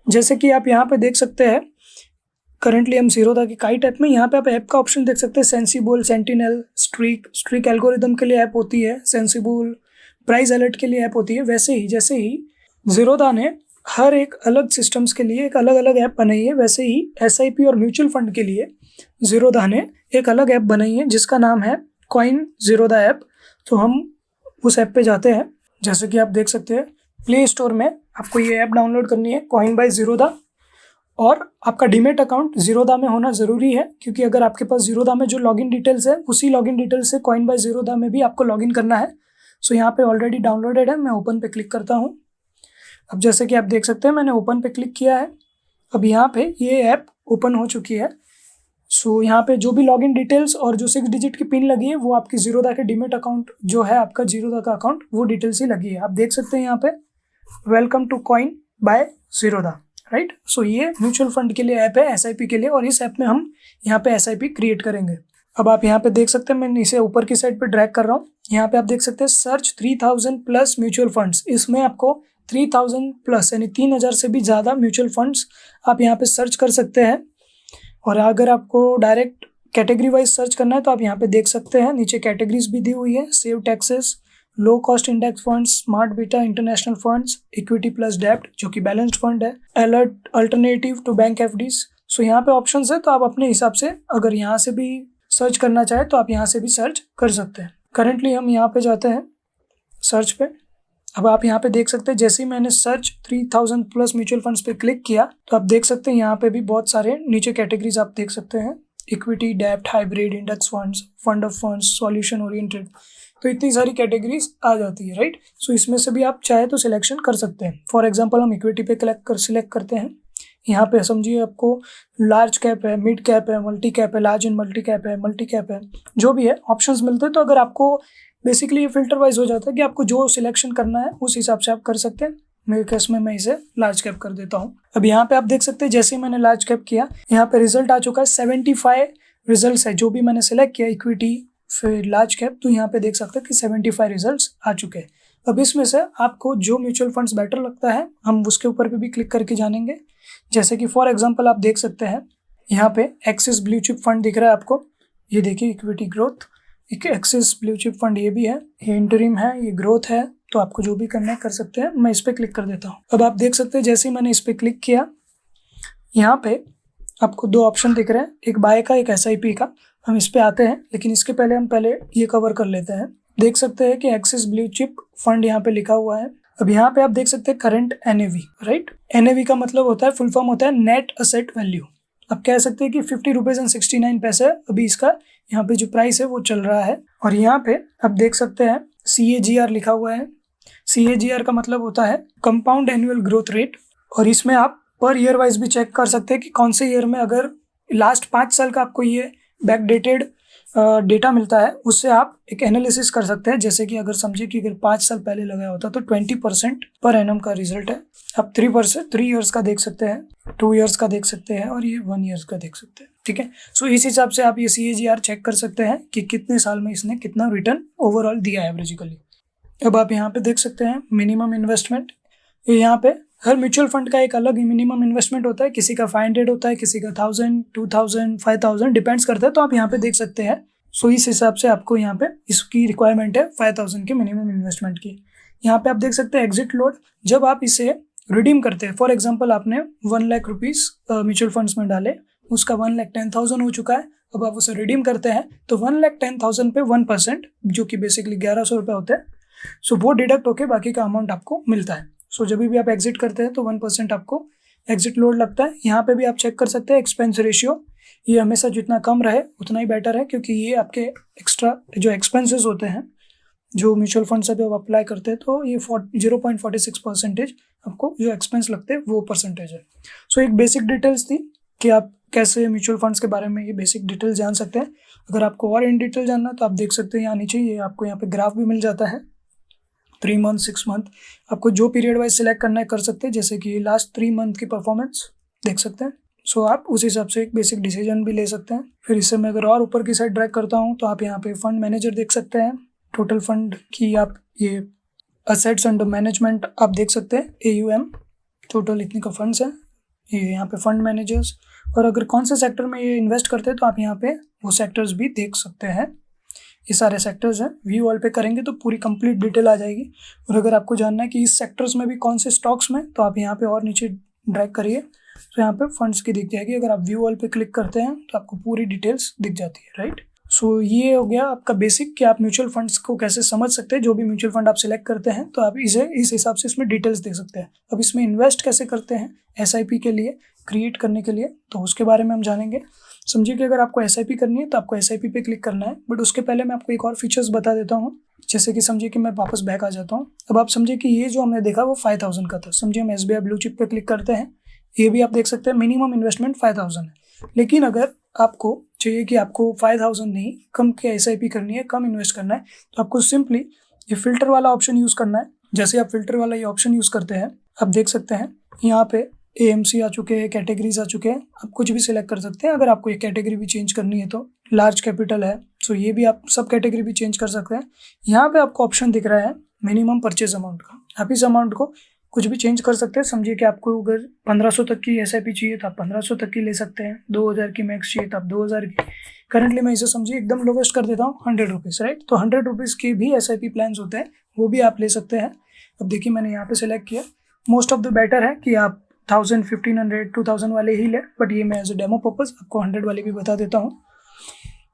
जैसे कि आप यहाँ पे देख सकते हैं, करंटली हम ज़ीरोधा की काइट ऐप में, यहाँ पे आप ऐप का ऑप्शन देख सकते हैं, सेंसिबल, सेंटिनल, स्ट्रीक एल्गोरिदम के लिए ऐप होती है, सेंसिबल प्राइस अलर्ट के लिए ऐप होती है। वैसे ही जैसे ही ज़ीरोधा ने हर एक अलग सिस्टम्स के लिए एक अलग अलग ऐप बनाई है, वैसे ही एसआईपी और म्यूचुअल फंड के लिए ज़ीरोधा ने एक अलग ऐप बनाई है जिसका नाम है कॉइन ज़ीरोधा ऐप। तो हम उस ऐप पे जाते हैं। जैसे कि आप देख सकते हैं, प्ले स्टोर में आपको ये ऐप डाउनलोड करनी है, कॉइन बाय ज़ीरोधा, और आपका डीमेट अकाउंट ज़ीरोधा में होना ज़रूरी है, क्योंकि अगर आपके पास ज़ीरोधा में जो लॉगिन डिटेल्स है उसी लॉगिन डिटेल्स से कॉइन बाय ज़ीरोधा में भी आपको लॉगिन करना है। सो यहाँ पे ऑलरेडी डाउनलोडेड है, मैं ओपन पे क्लिक करता हूँ। अब जैसे कि आप देख सकते हैं, मैंने ओपन पे क्लिक किया है। अब यहाँ पे ये ऐप ओपन हो चुकी है। सो यहाँ पे जो भी लॉगिन डिटेल्स और जो 6 डिजिट की पिन लगी है वो आपकी ज़ीरोधा के डीमेट अकाउंट जो है, आपका ज़ीरोधा का अकाउंट, वो डिटेल्स ही लगी है। आप देख सकते हैं यहाँ पे welcome to coin by Zerodha, right. So ये म्यूचुअल फंड के लिए ऐप है, एसआईपी के लिए, और इस ऐप में हम यहाँ पे एसआईपी क्रिएट करेंगे। अब आप यहाँ पे देख सकते हैं, मैं इसे ऊपर की साइड पे ड्रैग कर रहा हूँ। यहाँ पे आप देख सकते हैं सर्च 3000 प्लस म्यूचुअल फंड्स। इसमें आपको 3000 प्लस यानी 3000 से भी ज़्यादा म्यूचुअल फंड्स आप यहाँ पे सर्च कर सकते हैं। और अगर आपको डायरेक्ट कैटेगरी वाइज सर्च करना है तो आप यहाँ पे देख सकते हैं, नीचे कैटेगरीज भी दी हुई है, save taxes, low cost index funds, smart beta international funds, equity plus डेब्ट जो कि बैलेंस्ड फंड है, alert alternative to bank FDs. So यहाँ पे ऑप्शंस है, तो आप अपने हिसाब से अगर यहाँ से भी सर्च करना चाहे तो आप यहाँ से भी सर्च कर सकते हैं। करंटली हम यहाँ पे जाते हैं सर्च पे। अब आप यहाँ पे देख सकते हैं, जैसे ही मैंने सर्च 3000 प्लस म्यूचुअल फंड्स पे क्लिक किया तो आप देख सकते हैं यहाँ पे भी बहुत सारे नीचे कैटेगरीज आप देख सकते हैं, इक्विटी, डेब्ट, hybrid, index funds, fund of funds, solution oriented. तो इतनी सारी कैटेगरीज आ जाती है, राइट। सो इसमें से भी आप चाहे तो सिलेक्शन कर सकते हैं। फॉर एग्जांपल हम इक्विटी पे सिलेक्ट करते हैं। यहाँ पे समझिए आपको लार्ज कैप है, मिड कैप है, मल्टी कैप है, लार्ज एंड मल्टी कैप है, मल्टी कैप है, जो भी है ऑप्शंस मिलते हैं। तो अगर आपको बेसिकली ये फिल्टर वाइज हो जाता है कि आपको जो सिलेक्शन करना है उस हिसाब से आप कर सकते हैं। मेरे केस में मैं इसे लार्ज कैप कर देता हूँ। अब यहाँ पे आप देख सकते हैं, जैसे ही मैंने लार्ज कैप किया, यहाँ पे रिजल्ट आ चुका है, 75 रिजल्ट्स है जो भी मैंने सेलेक्ट किया, इक्विटी फिर लार्ज कैप। तो यहाँ पे देख सकते हैं कि 75 रिजल्ट्स आ चुके हैं। अब इसमें से आपको जो म्यूचुअल फंड्स बेटर लगता है हम उसके ऊपर भी क्लिक करके जानेंगे। जैसे कि फॉर एग्जांपल आप देख सकते हैं, यहाँ पे एक्सिस ब्लू चिप फंड दिख रहा है आपको, ये देखिए इक्विटी ग्रोथ, एक एक्सिस ब्लू चिप फंड ये भी है, ये इंटरिम है, ये ग्रोथ है। तो आपको जो भी करना है कर सकते हैं। मैं इस पर क्लिक कर देता हूँ। अब आप देख सकते हैं, जैसे ही मैंने इस पर क्लिक किया, यहाँ पे आपको दो ऑप्शन दिख रहे हैं, एक बाय का, एक एसआईपी का। हम इस पे आते हैं, लेकिन इसके पहले हम ये कवर कर लेते हैं। देख सकते हैं कि एक्सिस ब्लू चिप फंड यहाँ पे लिखा हुआ है। अब यहाँ पे आप देख सकते हैं करंट एनएवी, राइट। एनएवी का मतलब होता है, फुल फॉर्म होता है नेट असेट वैल्यू। आप कह सकते हैं कि 50 रुपीज एंड 69 पैसे अभी इसका यहाँ पे जो प्राइस है वो चल रहा है। और यहाँ पे आप देख सकते हैं CAGR लिखा हुआ है। CAGR का मतलब होता है कंपाउंड एनुअल ग्रोथ रेट। और इसमें आप पर ईयर वाइज भी चेक कर सकते हैं कि कौन से ईयर में, अगर लास्ट 5 साल का आपको ये बैकडेटेड डेटा मिलता है उससे आप एक एनालिसिस कर सकते हैं। जैसे कि अगर समझिए कि अगर 5 साल पहले लगाया होता तो 20% पर एनम का रिजल्ट है। आप 3 ईयर्स का देख सकते हैं, 2 ईयर्स का देख सकते हैं, और ये 1 ईयर्स का देख सकते हैं, ठीक है। सो इस हिसाब से आप ये CAGR चेक कर सकते हैं कि कितने साल में इसने कितना रिटर्न ओवरऑल दिया है एवरेजिकली। अब आप यहाँ पे देख सकते हैं मिनिमम इन्वेस्टमेंट। यहाँ पे हर म्यूचुअल फंड का एक अलग मिनिमम इन्वेस्टमेंट होता है, किसी का 500 होता है, किसी का 1000, 2000, 5000 डिपेंड्स करता है। तो आप यहाँ पे देख सकते हैं। सो इस हिसाब से आपको यहाँ पे इसकी रिक्वायरमेंट है 5000 के मिनिमम इन्वेस्टमेंट की। यहाँ पे आप देख सकते हैं एग्जिट लोड। जब आप इसे रिडीम करते हैं, फॉर एग्जाम्पल आपने 1 लाख रुपीज म्यूचुअल फंड्स में डाले, उसका 1,10,000 हो चुका है। अब आप उसे रिडीम करते हैं तो 1,10,000 पे 1%, जो कि बेसिकली 1100 रुपये होते हैं। सो वो डिडक्ट होके बाकी का अमाउंट आपको मिलता है। सो जब भी आप एग्जिट करते हैं तो 1% आपको एग्जिट लोड लगता है। यहाँ पे भी आप चेक कर सकते हैं एक्सपेंस रेशियो, ये हमेशा जितना कम रहे उतना ही बेटर है, क्योंकि ये आपके एक्स्ट्रा जो एक्सपेंसेस होते हैं जो म्यूचुअल फंड से जब अप्लाई करते हैं तो ये 0.46% आपको जो एक्सपेंस लगते हैं वो परसेंटेज है। सो एक बेसिक डिटेल्स थी कि आप कैसे म्यूचुअल फंड्स के बारे में ये बेसिक डिटेल्स जान सकते हैं। अगर आपको और इन डिटेल जानना तो आप देख सकते हैं यहाँ नीचे, ये आपको यहाँ पे ग्राफ भी मिल जाता है, 3 मंथ, 6 मंथ, आपको जो पीरियड वाइज सिलेक्ट करना है कर सकते हैं। जैसे कि लास्ट 3 मंथ की परफॉर्मेंस देख सकते हैं। सो आप उस हिसाब से एक बेसिक डिसीजन भी ले सकते हैं। फिर इससे मैं अगर और ऊपर की साइड ड्रैग करता हूँ तो आप यहाँ पे फंड मैनेजर देख सकते हैं, टोटल फंड की आप ये असेट्स अंडर मैनेजमेंट आप देख सकते हैं, AUM, टोटल इतनी का फंड्स है, ये यहाँ पे फंड मैनेजर्स, और अगर कौन से सेक्टर में ये इन्वेस्ट करते हैं तो आप यहाँ पे वो सेक्टर्स भी देख सकते हैं। ये सारे सेक्टर्स हैं, व्यू ऑल पे करेंगे तो पूरी कंप्लीट डिटेल आ जाएगी। और अगर आपको जानना है कि इस सेक्टर्स में भी कौन से स्टॉक्स में, तो आप यहाँ पे और नीचे ड्रैग करिए तो यहाँ पे फंड्स की दिख जाएगी। अगर आप व्यू ऑल पे क्लिक करते हैं तो आपको पूरी डिटेल्स दिख जाती है, राइट। सो ये हो गया आपका बेसिक कि आप म्यूचुअल फंड्स को कैसे समझ सकते हैं। जो भी म्यूचुअल फंड आप सिलेक्ट करते हैं तो आप इसे इस हिसाब से इसमें डिटेल्स देख सकते हैं। अब इसमें इन्वेस्ट कैसे करते हैं SIP के लिए, क्रिएट करने के लिए, तो उसके बारे में हम जानेंगे। समझिए कि अगर आपको SIP करनी है तो आपको SIP पे क्लिक करना है, बट उसके पहले मैं आपको एक और फीचर्स बता देता हूँ। जैसे कि समझिए कि मैं वापस बैक आ जाता हूँ। अब आप समझिए कि ये जो हमने देखा वो 5000 का था। समझिए हम SBI ब्लू चिप पे क्लिक करते हैं, ये भी आप देख सकते हैं मिनिमम इन्वेस्टमेंट 5000 है। लेकिन अगर आपको चाहिए कि आपको 5000 नहीं, कम के SIP करनी है, कम इन्वेस्ट करना है, तो आपको सिंपली ये फिल्टर वाला ऑप्शन यूज़ करना है। जैसे आप फिल्टर वाला ये ऑप्शन यूज़ करते हैं, आप देख सकते हैं यहाँ पे AMC आ चुके हैं, कैटेगरीज आ चुके हैं। आप कुछ भी सिलेक्ट कर सकते हैं। अगर आपको ये कैटेगरी भी चेंज करनी है तो लार्ज कैपिटल है, सो ये भी आप सब कैटेगरी भी चेंज कर सकते हैं। यहाँ पे आपको ऑप्शन दिख रहा है मिनिमम परचेज अमाउंट का। आप इस अमाउंट को कुछ भी चेंज कर सकते हैं। समझिए कि आपको अगर 1500 तक की SIP चाहिए तो आप 1500 तक की ले सकते हैं। 2000 की मैक्स चाहिए तो आप 2000 की। करंटली मैं इसे समझिए एकदम लोवेस्ट कर देता हूँ 100 रुपीज़, राइट। तो 100 रुपीज़ की भी SIP प्लान्स होते हैं, वो भी आप ले सकते हैं। अब देखिए मैंने यहाँ पे सिलेक्ट किया। मोस्ट ऑफ द बेटर है कि आप 1000, 1500, 2000 वाले ही ले, बट ये मैं एज ए डेमो पर्पज आपको 100 वाले भी बता देता हूँ।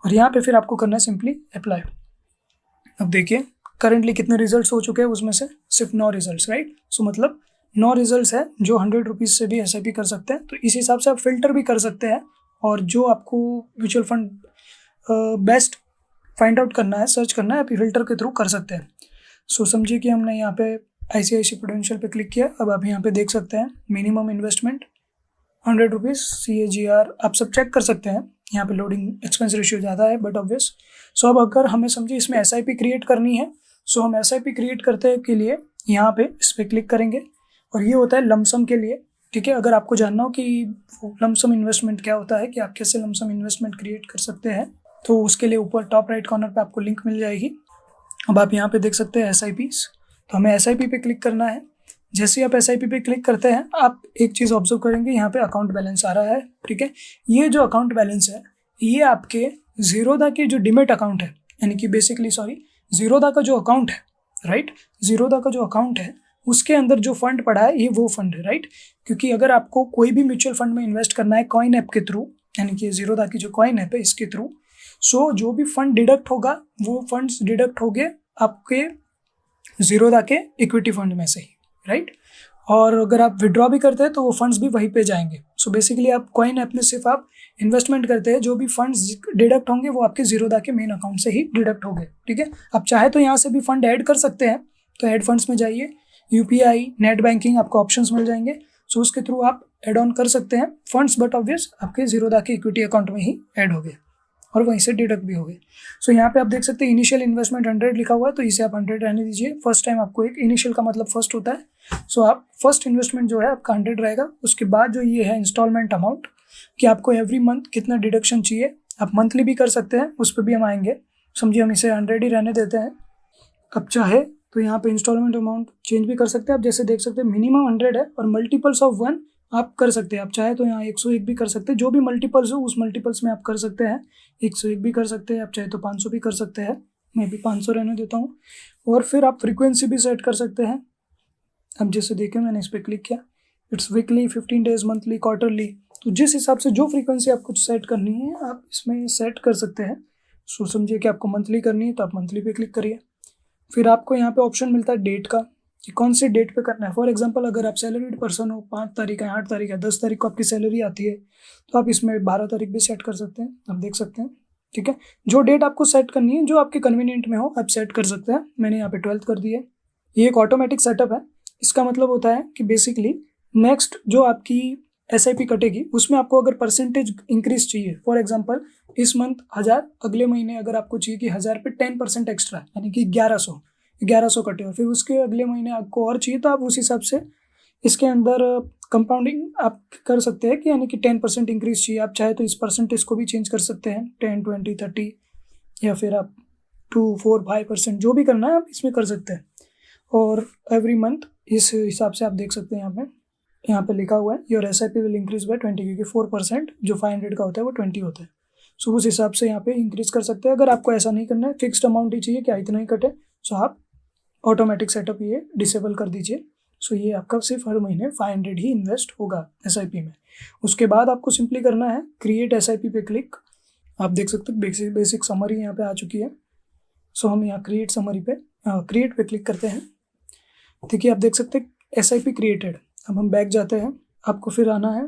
और यहाँ पे फिर आपको करना है सिंपली अप्लाई। अब देखिए करंटली कितने रिजल्ट्स हो चुके हैं, उसमें से सिर्फ 9 रिजल्ट्स, राइट। सो मतलब 9 रिजल्ट्स है जो 100 रुपीज़ से भी SIP कर सकते हैं। तो इस हिसाब से आप फिल्टर भी कर सकते हैं, और जो आपको mutual fund best find out करना है, सर्च करना है, आप फिल्टर के थ्रू कर सकते हैं। सो समझिए कि हमने यहाँ पे ICICI प्रूडेंशियल पे क्लिक किया। अब आप यहाँ पे देख सकते हैं मिनिमम इन्वेस्टमेंट 100 रुपीज़, CAGR आप सब चेक कर सकते हैं। यहाँ पे लोडिंग एक्सपेंस रेशियो ज़्यादा है बट ऑब्वियस। सो अब अगर हमें समझिए इसमें SIP क्रिएट करनी है, सो हम SIP क्रिएट करते के लिए यहाँ पे इस पर क्लिक करेंगे, और ये होता है लमसम के लिए, ठीक है। अगर आपको जानना हो कि लमसम इन्वेस्टमेंट क्या होता है, कि आप कैसे लमसम इन्वेस्टमेंट क्रिएट कर सकते हैं, तो उसके लिए ऊपर टॉप राइट कॉर्नर पे आपको लिंक मिल जाएगी। अब आप यहाँ पे देख सकते हैं SIPs, तो हमें SIP पे क्लिक करना है। जैसे ही आप SIP पे क्लिक करते हैं, आप एक चीज़ ऑब्जर्व करेंगे, यहाँ पे अकाउंट बैलेंस आ रहा है, ठीक है। ये जो अकाउंट बैलेंस है, ये आपके ज़ीरोधा के जो डिमेट अकाउंट है, यानी कि बेसिकली ज़ीरोधा का जो अकाउंट है, राइट, ज़ीरोधा का जो अकाउंट है उसके अंदर जो फंड पड़ा है, ये वो फंड है, राइट। क्योंकि अगर आपको कोई भी म्यूचुअल फंड में इन्वेस्ट करना है कॉइन ऐप के थ्रू, यानी कि ज़ीरोधा की जो कॉइन ऐप है इसके थ्रू, सो जो भी फंड डिडक्ट होगा वो फंड्स डिडक्ट होंगे आपके ज़ीरोधा के इक्विटी फंड में से ही, राइट। और अगर आप विड्रॉ भी करते हैं तो वो फंड्स भी वहीं पे जाएंगे। सो बेसिकली आप कॉइन ऐप में सिर्फ आप इन्वेस्टमेंट करते हैं, जो भी फंड्स डिडक्ट होंगे वो आपके ज़ीरोधा के मेन अकाउंट से ही डिडक्ट होंगे, ठीक है। आप चाहे तो यहाँ से भी फंड ऐड कर सकते हैं, तो ऐड फंड्स में जाइए, UPI नेट बैंकिंग आपको ऑप्शंस मिल जाएंगे। सो उसके थ्रू आप एड ऑन कर सकते हैं फंड्स, बट ऑब्वियस आपके ज़ीरोधा के इक्विटी अकाउंट में ही ऐड हो गए और वहीं से डिडक्ट भी हो गए। सो यहाँ पे आप देख सकते हैं इनिशियल इन्वेस्टमेंट 100 लिखा हुआ है, तो इसे आप 100 रहने दीजिए। फर्स्ट टाइम आपको एक इनिशियल का मतलब फर्स्ट होता है, सो आप फर्स्ट इन्वेस्टमेंट जो है आपका 100 रहेगा। उसके बाद जो ये है इंस्टॉलमेंट अमाउंट, कि आपको एवरी मंथ कितना डिडक्शन चाहिए, आप मंथली भी कर सकते हैं, उस पर भी हम आएंगे। समझिए हम इसे 100 ही रहने देते हैं। अब चाहे तो यहाँ पे इंस्टॉलमेंट अमाउंट चेंज भी कर सकते हैं। आप जैसे देख सकते हैं मिनिमम 100 है और मल्टीपल्स ऑफ 1 आप कर सकते हैं। आप चाहे तो यहाँ 101 भी कर सकते हैं, जो भी मल्टीपल्स हो उस मल्टीपल्स में आप कर सकते हैं। 101 भी कर सकते हैं, आप चाहे तो 500 भी कर सकते हैं, मैं भी 500 रहने देता हूँ। और फिर आप फ्रीक्वेंसी भी सेट कर सकते हैं। अब जैसे देखें मैंने इस पर क्लिक किया, it's weekly, 15 days, monthly, quarterly, तो जिस हिसाब से जो फ्रीक्वेंसी आपको सेट करनी है आप इसमें सेट कर सकते हैं। सो समझिए कि आपको मंथली करनी है तो आप मंथली पे क्लिक करिए। फिर आपको यहाँ पे ऑप्शन मिलता है डेट का, कि कौन से डेट पे करना है। फॉर एग्जांपल अगर आप सैलरीड पर्सन हो, 5 तारीख है, 8 तारीख है, 10 तारीख को आपकी सैलरी आती है, तो आप इसमें 12 तारीख भी सेट कर सकते हैं। आप देख सकते हैं, ठीक है। जो डेट आपको सेट करनी है, जो आपके कन्वीनियंट में हो आप सेट कर सकते हैं। मैंने यहाँ पे 12th कर दी है। ये एक ऑटोमेटिक सेटअप है। इसका मतलब होता है कि बेसिकली नेक्स्ट जो आपकी SIP कटेगी उसमें आपको अगर परसेंटेज इंक्रीज चाहिए, फॉर एग्जांपल इस मंथ 1000, अगले महीने अगर आपको चाहिए कि 1000 पे 10% एक्स्ट्रा, यानी कि 1100 कटे, और फिर उसके अगले महीने आपको और चाहिए, तो आप उस हिसाब से इसके अंदर कंपाउंडिंग आप कर सकते हैं कि यानी कि 10% इंक्रीज चाहिए। आप चाहे तो इस परसेंटेज को भी चेंज कर सकते हैं, 10, 20, 30, या फिर आप 2, 4, 5% जो भी करना है आप इसमें कर सकते हैं। और एवरी मंथ इस हिसाब से आप देख सकते हैं यहाँ पे यहाँ पे लिखा हुआ है your SIP will increase by 20, क्योंकि 4% जो 500 का होता है वो 20 होता है। सो उस हिसाब से यहाँ पे इंक्रीज कर सकते हैं। अगर आपको ऐसा नहीं करना है, फिक्स्ड अमाउंट ही चाहिए क्या इतना ही कटे, सो आप ऑटोमेटिक सेटअप ये डिसेबल कर दीजिए। सो ये आपका सिर्फ हर महीने 500 ही इन्वेस्ट होगा SIP में। उसके बाद आपको सिंपली करना है क्रिएट SIP पे क्लिक। आप देख सकते हो बेसिक समरी यहाँ पे आ चुकी है। सो हम यहाँ क्रिएट पे क्लिक करते हैं। देखिए आप देख सकते हैं SIP क्रिएटेड। अब हम बैक जाते हैं, आपको फिर आना है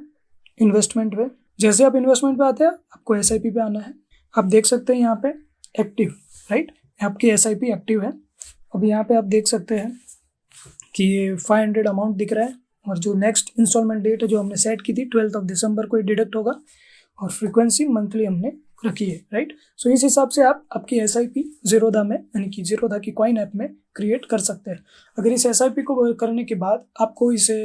इन्वेस्टमेंट पे। जैसे आप इन्वेस्टमेंट पे आते हैं आपको SIP पे आना है। आप देख सकते हैं यहाँ पे एक्टिव, राइट, आपकी SIP एक्टिव है। अब यहाँ पे आप देख सकते हैं कि ये 500 अमाउंट दिख रहा है, और जो नेक्स्ट इंस्टॉलमेंट डेट है जो हमने सेट की थी 12 दिसंबर को ये डिडक्ट होगा, और फ्रीक्वेंसी मंथली हमने रखी है, राइट। सो इस हिसाब से आप आपकी SIP ज़ीरोधा में, यानी कि ज़ीरोधा की कॉइन ऐप में क्रिएट कर सकते हैं। अगर इस SIP को करने के बाद आपको इसे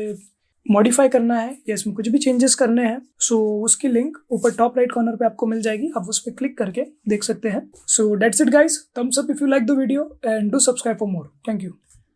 मॉडिफाई करना है या इसमें कुछ भी चेंजेस करने हैं, सो उसकी लिंक ऊपर टॉप राइट कॉर्नर पे आपको मिल जाएगी, आप उस पर क्लिक करके देख सकते हैं। So that's it guys, thumbs up if you like the video and do subscribe for more. Thank you.